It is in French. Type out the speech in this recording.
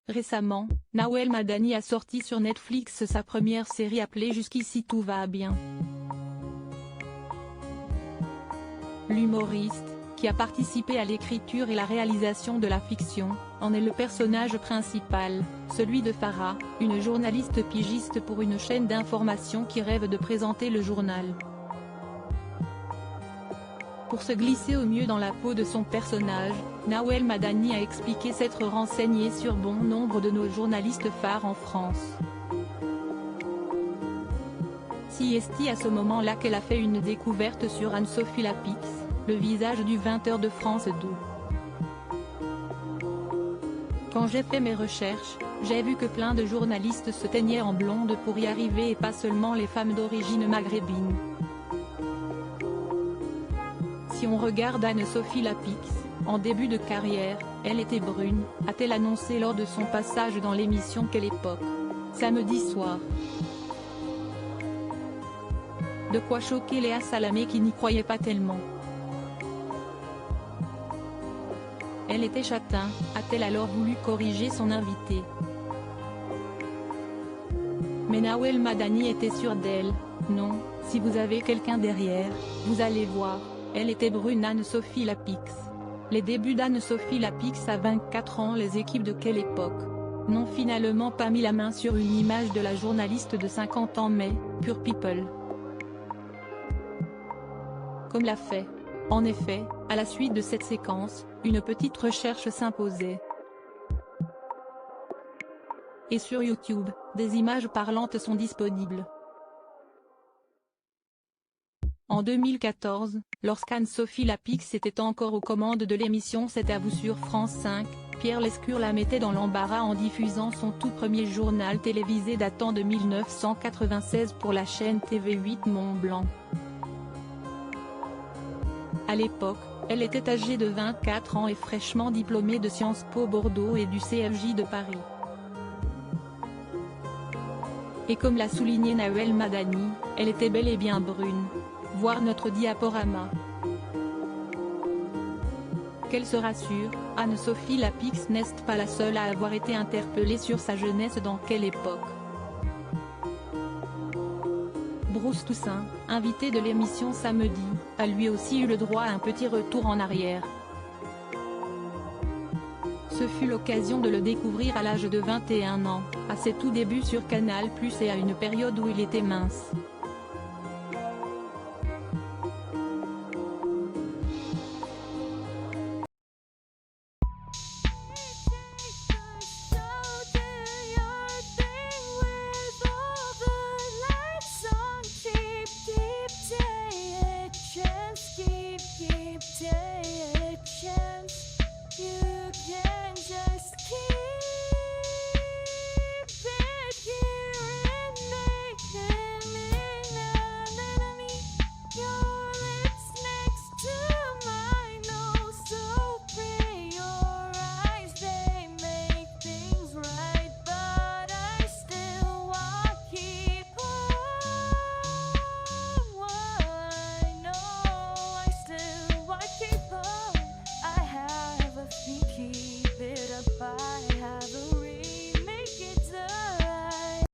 Récemment, Nawel Madani a sorti sur Netflix sa première série appelée Jusqu'ici tout va bien. L'humoriste, qui a participé à l'écriture et la réalisation de la fiction, en est le personnage principal, celui de Farah, une journaliste pigiste pour une chaîne d'information qui rêve de présenter le journal. Pour se glisser au mieux dans la peau de son personnage, Nawel Madani a expliqué s'être renseignée sur bon nombre de nos journalistes phares en France. Si est à ce moment-là qu'elle a fait une découverte sur Anne-Sophie Lapix, le visage du 20h de France 2. Quand j'ai fait mes recherches, j'ai vu que plein de journalistes se teignaient en blonde pour y arriver et pas seulement les femmes d'origine maghrébine. Si on regarde Anne-Sophie Lapix, en début de carrière, elle était brune, a-t-elle annoncé lors de son passage dans l'émission Quelle époque, samedi soir. De quoi choquer Léa Salamé qui n'y croyait pas tellement. Elle était châtain, a-t-elle alors voulu corriger son invité. Mais Nawel Madani était sûre d'elle. Non, si vous avez quelqu'un derrière, vous allez voir, elle était brune. Anne-Sophie Lapix. Les débuts d'Anne-Sophie Lapix à 24 ans. Les équipes de Quelle époque n'ont finalement pas mis la main sur une image de la journaliste de 50 ans mais, Pure People. Comme l'a fait. En effet, à la suite de cette séquence, une petite recherche s'imposait. Et sur YouTube, des images parlantes sont disponibles. En 2014, lorsqu'Anne-Sophie Lapix était encore aux commandes de l'émission C'est à vous sur France 5, Pierre Lescure la mettait dans l'embarras en diffusant son tout premier journal télévisé datant de 1996 pour la chaîne TV8 Mont-Blanc. À l'époque, elle était âgée de 24 ans et fraîchement diplômée de Sciences Po Bordeaux et du CFJ de Paris. Et comme l'a souligné Nawel Madani, elle était bel et bien brune. Voir notre diaporama. Qu'elle se rassure, Anne-Sophie Lapix n'est pas la seule à avoir été interpellée sur sa jeunesse dans Quelle époque. Bruce Toussaint, invité de l'émission samedi, a lui aussi eu le droit à un petit retour en arrière. Ce fut l'occasion de le découvrir à l'âge de 21 ans, à ses tout débuts sur Canal+ et à une période où il était mince.